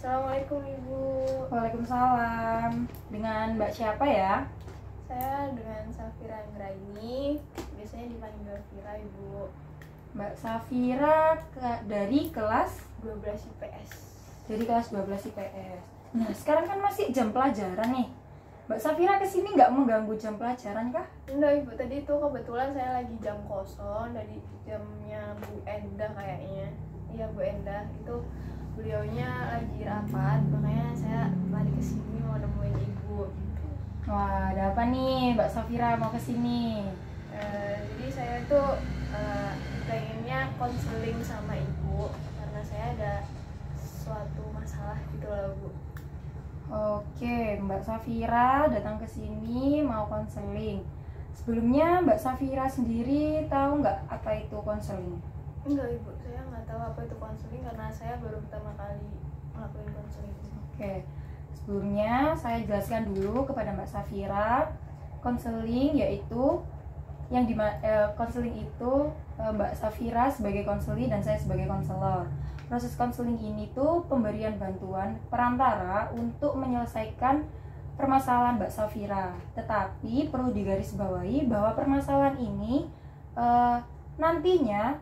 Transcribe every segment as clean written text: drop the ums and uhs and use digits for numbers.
Assalamualaikum Ibu. Waalaikumsalam. Dengan Mbak siapa ya? Saya dengan Safira Anggraini, biasanya dipanggil Vira Ibu. Mbak Safira dari kelas 12 IPS. 12 IPS. Nah, sekarang kan masih jam pelajaran nih. Mbak Safira kesini nggak mengganggu jam pelajaran kah? Enggak Ibu, tadi itu kebetulan saya lagi jam kosong dari jamnya Bu Endah kayaknya. Iya Bu Endah, itu beliaunya lagi rapat, makanya saya lari kesini mau nemuin Ibu gitu. Wah, ada apa nih Mbak Safira mau kesini? Jadi saya tuh pengennya konseling sama Ibu karena saya ada suatu masalah gitu loh Bu. Oke, Mbak Safira datang ke sini mau konseling. Sebelumnya Mbak Safira sendiri tahu nggak apa itu konseling? Enggak Ibu, saya nggak tahu apa itu konseling karena saya baru pertama kali ngelakuin konseling. Oke, sebelumnya saya jelaskan dulu kepada Mbak Safira. Konseling yaitu konseling itu Mbak Safira sebagai konseli dan saya sebagai konselor. Proses konseling ini tuh pemberian bantuan perantara untuk menyelesaikan permasalahan Mbak Safira. Tetapi perlu digarisbawahi bahwa permasalahan ini nantinya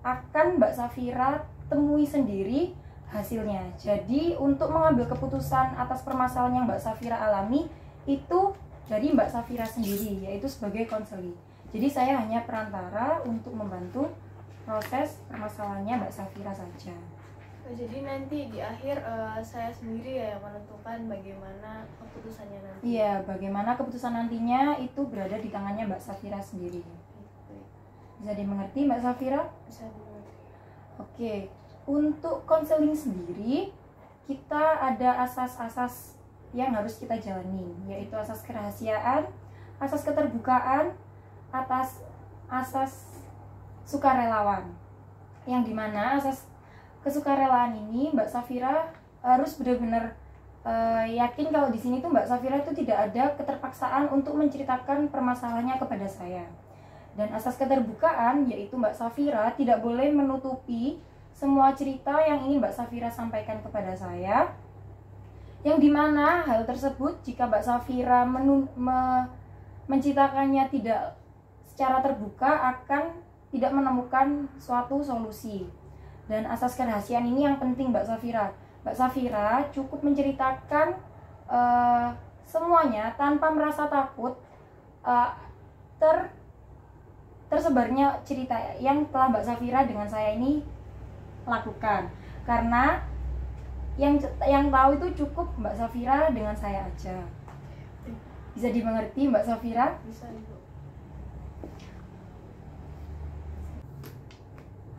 akan Mbak Safira temui sendiri hasilnya. Jadi untuk mengambil keputusan atas permasalahan yang Mbak Safira alami itu dari Mbak Safira sendiri, yaitu sebagai konseli. Jadi saya hanya perantara untuk membantu proses permasalahannya Mbak Safira saja. Jadi nanti di akhir saya sendiri ya yang menentukan bagaimana keputusannya nanti. Iya, bagaimana keputusan nantinya itu berada di tangannya Mbak Safira sendiri. Bisa dimengerti Mbak Safira? Bisa dimengerti. Oke, untuk konseling sendiri kita ada asas-asas yang harus kita jalani, yaitu asas kerahasiaan, asas keterbukaan, asas sukarelawan. Yang dimana asas kesukarelaan ini Mbak Safira harus benar-benar yakin kalau di sini tuh Mbak Safira itu tidak ada keterpaksaan untuk menceritakan permasalahannya kepada saya. Dan asas keterbukaan yaitu Mbak Safira tidak boleh menutupi semua cerita yang ingin Mbak Safira sampaikan kepada saya, yang dimana hal tersebut jika Mbak Safira menceritakannya tidak secara terbuka akan tidak menemukan suatu solusi. Dan asas kerahasiaan ini yang penting Mbak Safira. Mbak Safira cukup menceritakan semuanya tanpa merasa takut tersebarnya cerita yang telah Mbak Safira dengan saya ini lakukan. Karena yang tahu itu cukup Mbak Safira dengan saya aja. Bisa dimengerti Mbak Safira? Bisa Ibu.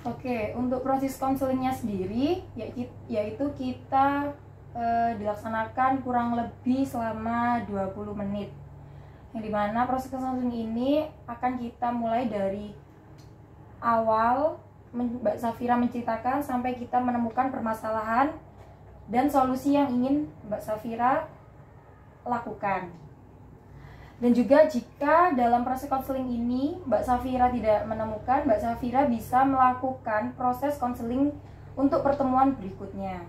Oke, untuk proses konselingnya sendiri yaitu kita dilaksanakan kurang lebih selama 20 menit. Yang dimana proses konseling ini akan kita mulai dari awal Mbak Safira menceritakan sampai kita menemukan permasalahan dan solusi yang ingin Mbak Safira lakukan. Dan juga jika dalam proses konseling ini Mbak Safira tidak menemukan, Mbak Safira bisa melakukan proses konseling untuk pertemuan berikutnya.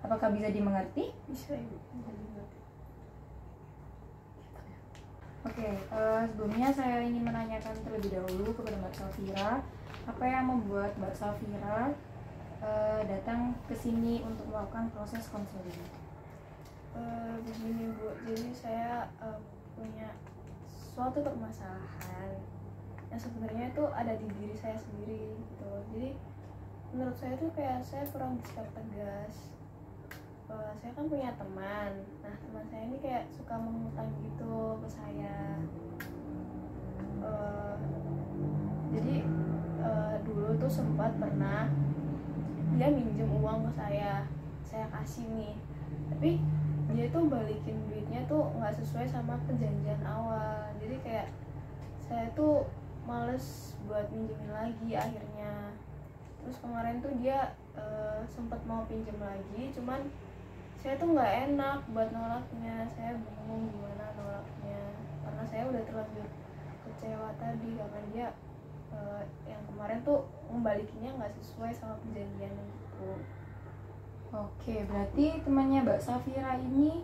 Apakah bisa dimengerti? Bisa Ibu. Bisa dimengerti. Oke, sebelumnya saya ingin menanyakan terlebih dahulu kepada Mbak Safira, apa yang membuat Mbak Safira datang ke sini untuk melakukan proses konseling? Begini Bu, jadi saya punya suatu permasalahan yang sebenarnya itu ada di diri saya sendiri gitu. Jadi menurut saya tuh kayak saya kurang bersikap tegas. Saya kan punya teman, nah teman saya ini kayak suka mengutang gitu ke saya. Jadi dulu tuh sempat pernah dia minjem uang ke saya kasih nih, tapi dia tuh balikin duitnya tuh nggak sesuai sama perjanjian awal. Jadi kayak saya tuh males buat minjemin lagi akhirnya. Terus kemarin tuh dia sempat mau pinjem lagi, cuman saya tuh nggak enak buat nolaknya. Saya bingung gimana nolaknya karena saya udah terlanjur kecewa tadi karena dia yang kemarin tuh membalikinnya nggak sesuai sama perjanjian itu. Oke, berarti temannya Mbak Safira ini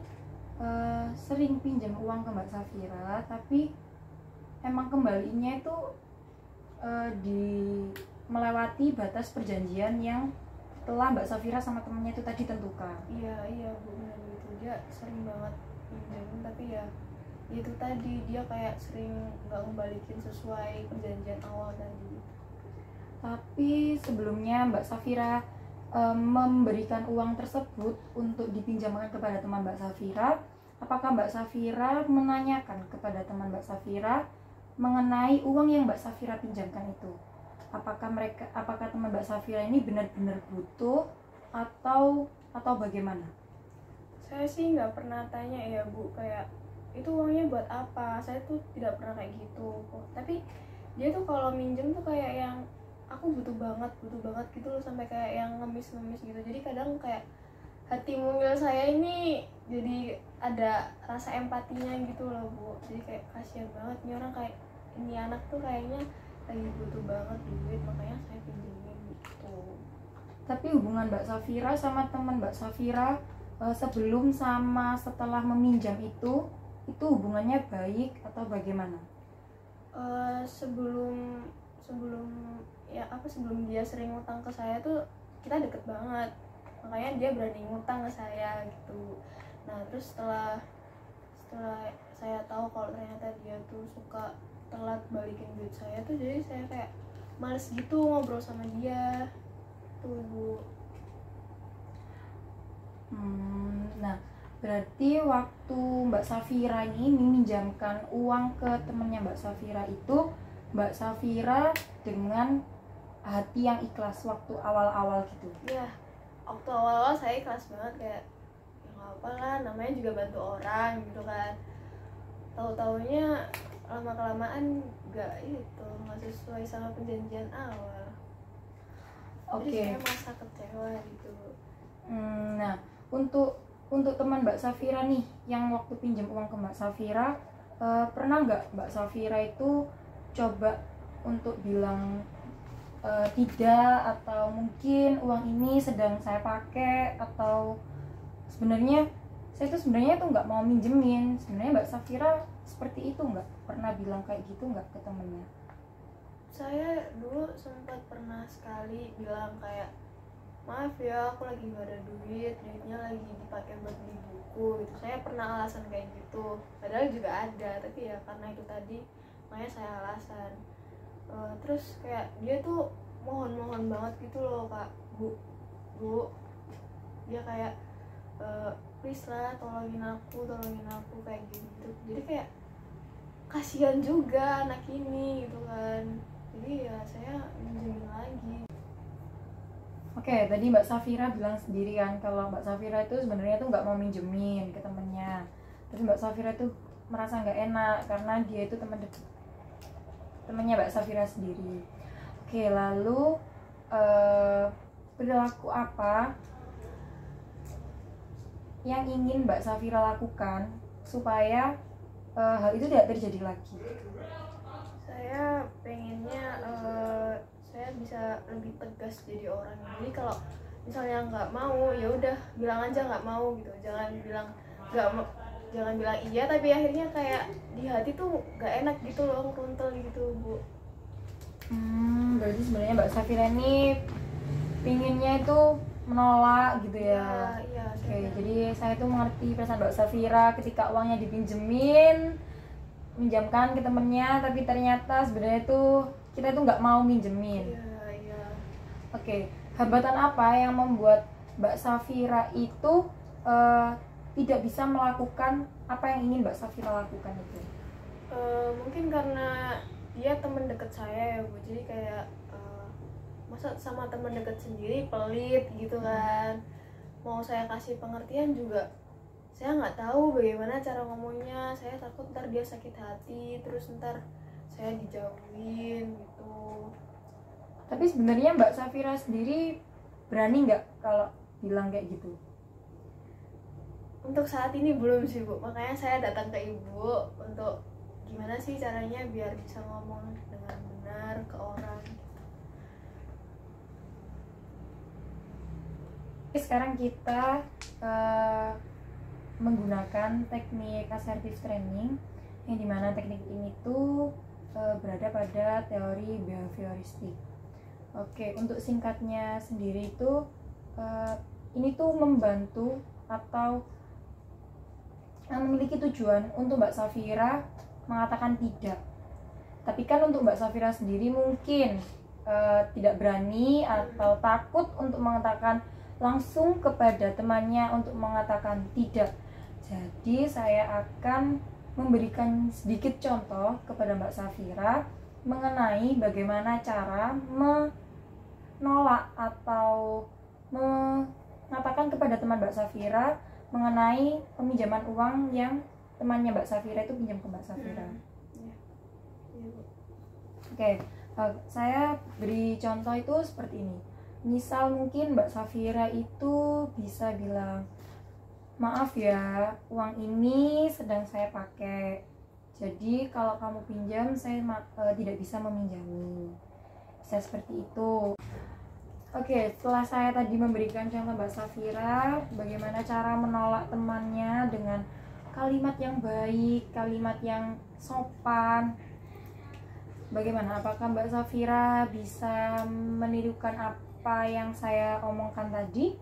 sering pinjam uang ke Mbak Safira, tapi emang kembalinya itu di melewati batas perjanjian yang telah Mbak Safira sama temennya itu tadi tentukan. Iya Bu, benar gitu. Dia sering banget pinjam, tapi ya itu tadi dia kayak sering nggak ngebalikin sesuai perjanjian awal tadi. Tapi sebelumnya Mbak Safira memberikan uang tersebut untuk dipinjamkan kepada teman Mbak Safira, apakah Mbak Safira menanyakan kepada teman Mbak Safira mengenai uang yang Mbak Safira pinjamkan itu? Apakah teman Mbak Safira ini benar-benar butuh atau bagaimana? Saya sih nggak pernah tanya ya Bu, kayak itu uangnya buat apa, saya tuh tidak pernah kayak gitu. Tapi dia tuh kalau minjem tuh kayak yang aku butuh banget gitu loh, sampai kayak yang ngemis gitu. Jadi kadang kayak hati mungil saya ini jadi ada rasa empatinya gitu loh Bu. Jadi kayak kasihan banget nih orang, kayak ini anak tuh kayaknya lagi butuh banget duit, makanya saya pinjemin gitu. Tapi hubungan Mbak Safira sama teman Mbak Safira sebelum sama setelah meminjam itu hubungannya baik atau bagaimana? Sebelum dia sering ngutang ke saya tuh kita deket banget, makanya dia berani ngutang ke saya gitu. Nah terus setelah saya tahu kalau ternyata dia tuh suka telat balikin duit saya tuh, jadi saya kayak males gitu ngobrol sama dia tuh Bu. Nah, berarti waktu Mbak Safira ini meminjamkan uang ke temennya Mbak Safira itu, Mbak Safira dengan hati yang ikhlas waktu awal-awal gitu. Ya, waktu awal-awal saya ikhlas banget, kayak ya nggak apa lah, namanya juga bantu orang gitu kan. Tahu-taunya lama-kelamaan nggak sesuai sama perjanjian awal. Jadi saya merasa kecewa gitu. Nah, untuk teman Mbak Safira nih yang waktu pinjam uang ke Mbak Safira, pernah nggak Mbak Safira itu coba untuk bilang tidak, atau mungkin uang ini sedang saya pakai, atau sebenarnya saya tuh sebenarnya nggak mau minjemin? Sebenarnya Mbak Safira seperti itu nggak? Pernah bilang kayak gitu nggak ke temennya? Saya dulu sempat pernah sekali bilang kayak, maaf ya aku lagi nggak ada duitnya lagi dipakai buat beli buku gitu. Saya pernah alasan kayak gitu, padahal juga ada, tapi ya karena itu tadi makanya saya alasan. Terus kayak dia tuh mohon banget gitu loh, Kak, Bu, dia kayak please lah tolongin aku kayak gitu. Jadi kayak kasihan juga anak ini gitu kan, jadi ya saya minjemin lagi. Oke, tadi Mbak Safira bilang sendiri kan kalau Mbak Safira itu sebenarnya tuh nggak mau minjemin ke temennya, tapi Mbak Safira tuh merasa nggak enak karena dia itu temennya Mbak Safira sendiri. Oke, lalu perilaku apa yang ingin Mbak Safira lakukan supaya hal itu tidak terjadi lagi? Saya pengennya saya bisa lebih tegas jadi orang. Jadi kalau misalnya nggak mau, ya udah bilang aja nggak mau gitu. Jangan bilang iya tapi akhirnya kayak di hati tuh nggak enak gitu loh, ngeruntel gitu Bu. Berarti sebenarnya Mbak Safira ini pinginnya itu menolak gitu ya? Iya. Oke, jadi saya tuh mengerti perasaan Mbak Safira ketika uangnya minjamkan ke temennya, tapi ternyata sebenarnya tuh kita tuh nggak mau minjemin. Iya. Oke, hambatan apa yang membuat Mbak Safira itu tidak bisa melakukan apa yang ingin Mbak Safira lakukan itu? Mungkin karena dia teman dekat saya ya Bu, jadi kayak masa sama teman dekat sendiri pelit gitu kan. Mau saya kasih pengertian juga saya nggak tahu bagaimana cara ngomongnya. Saya takut ntar dia sakit hati, terus ntar saya dijauhin gitu. Tapi sebenarnya Mbak Safira sendiri berani nggak kalau bilang kayak gitu? Untuk saat ini belum sih Bu, makanya saya datang ke Ibu untuk gimana sih caranya biar bisa ngomong dengan benar ke orang. Oke, sekarang kita menggunakan teknik assertive training, yang dimana teknik ini tuh berada pada teori behavioristik. Oke, untuk singkatnya sendiri itu ini tuh membantu atau memiliki tujuan untuk Mbak Safira mengatakan tidak. Tapi kan untuk Mbak Safira sendiri mungkin tidak berani atau takut untuk mengatakan langsung kepada temannya untuk mengatakan tidak. Jadi saya akan memberikan sedikit contoh kepada Mbak Safira mengenai bagaimana cara menolak atau mengatakan kepada teman Mbak Safira mengenai peminjaman uang yang temannya Mbak Safira itu pinjam ke Mbak Safira. Oke, saya beri contoh itu seperti ini. Misal mungkin Mbak Safira itu bisa bilang, maaf ya, uang ini sedang saya pakai, jadi kalau kamu pinjam saya tidak bisa meminjami. Bisa seperti itu. Oke, setelah saya tadi memberikan contoh Mbak Safira bagaimana cara menolak temannya dengan kalimat yang baik, kalimat yang sopan, bagaimana? Apakah Mbak Safira bisa menirukan apa yang saya omongkan tadi?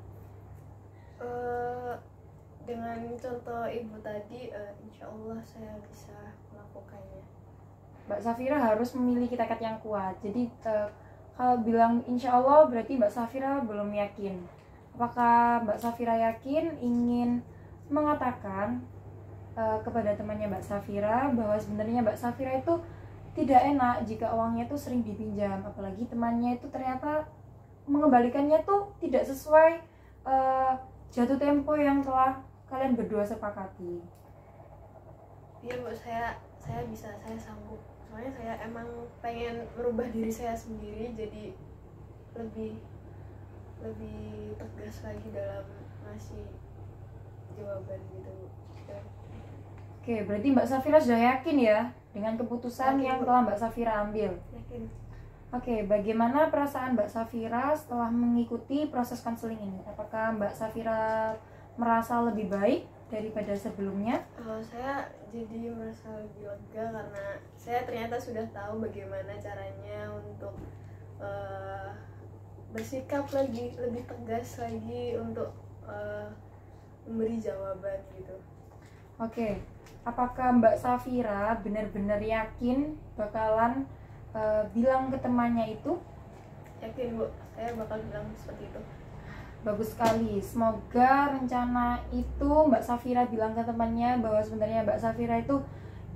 Dengan contoh ibu tadi, insya Allah saya bisa melakukannya. Mbak Safira harus memiliki tekad yang kuat. Jadi kalau bilang insya Allah berarti Mbak Safira belum yakin. Apakah Mbak Safira yakin ingin mengatakan kepada temannya Mbak Safira bahwa sebenarnya Mbak Safira itu tidak enak jika uangnya itu sering dipinjam, apalagi temannya itu ternyata mengembalikannya tuh tidak sesuai jatuh tempo yang telah kalian berdua sepakati. Iya Bu, saya bisa, saya sanggup. Soalnya saya emang pengen merubah diri saya sendiri jadi lebih tegas lagi dalam ngasih jawaban gitu Bu. Oke, berarti Mbak Safira sudah yakin ya dengan keputusan yang telah Mbak Safira ambil? Yakin. Oke, bagaimana perasaan Mbak Safira setelah mengikuti proses konseling ini? Apakah Mbak Safira merasa lebih baik daripada sebelumnya? Saya jadi merasa lebih lega karena saya ternyata sudah tahu bagaimana caranya untuk bersikap lebih tegas lagi untuk memberi jawaban gitu. Oke, apakah Mbak Safira benar-benar yakin bakalan bilang ke temannya itu? Yakin Bu, saya bakal bilang seperti itu. Bagus sekali. Semoga rencana itu Mbak Safira bilang ke temannya bahwa sebenarnya Mbak Safira itu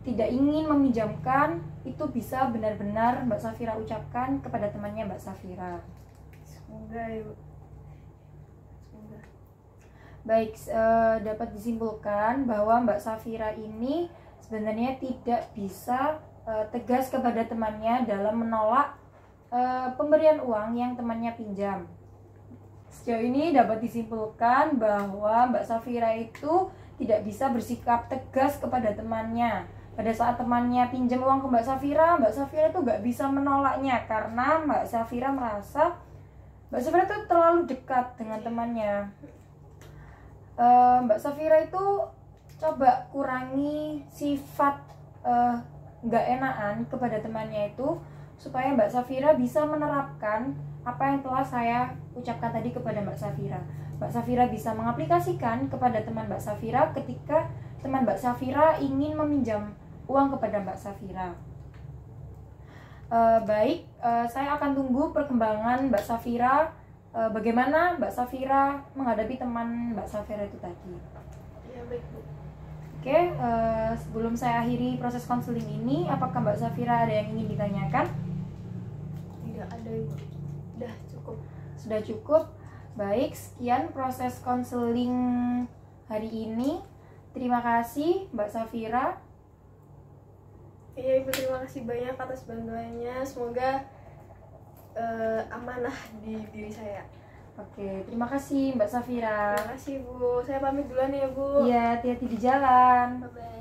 tidak ingin meminjamkan, itu bisa benar-benar Mbak Safira ucapkan kepada temannya Mbak Safira. Semoga ya Bu. Semoga. Baik, dapat disimpulkan bahwa Mbak Safira ini sebenarnya tidak bisa tegas kepada temannya dalam menolak pemberian uang yang temannya pinjam. Sejauh ini dapat disimpulkan bahwa Mbak Safira itu tidak bisa bersikap tegas kepada temannya. Pada saat temannya pinjam uang ke Mbak Safira itu gak bisa menolaknya karena Mbak Safira merasa Mbak Safira itu terlalu dekat dengan temannya. Mbak Safira itu coba kurangi sifat gak enakan kepada temannya itu supaya Mbak Safira bisa menerapkan apa yang telah saya ucapkan tadi kepada Mbak Safira. Mbak Safira bisa mengaplikasikan kepada teman Mbak Safira ketika teman Mbak Safira ingin meminjam uang kepada Mbak Safira. Baik, saya akan tunggu perkembangan Mbak Safira, bagaimana Mbak Safira menghadapi teman Mbak Safira itu tadi. Ya baik Bu. Oke, sebelum saya akhiri proses konseling ini, apakah Mbak Safira ada yang ingin ditanyakan? Tidak ada Ibu. Udah cukup. Sudah cukup. Baik, sekian proses konseling hari ini. Terima kasih Mbak Safira. Iya Ibu, terima kasih banyak atas bantuannya. Semoga amanah di diri saya. Oke, terima kasih Mbak Safira. Terima kasih Bu. Saya pamit duluan ya Bu. Iya, hati-hati di jalan. Bye-bye.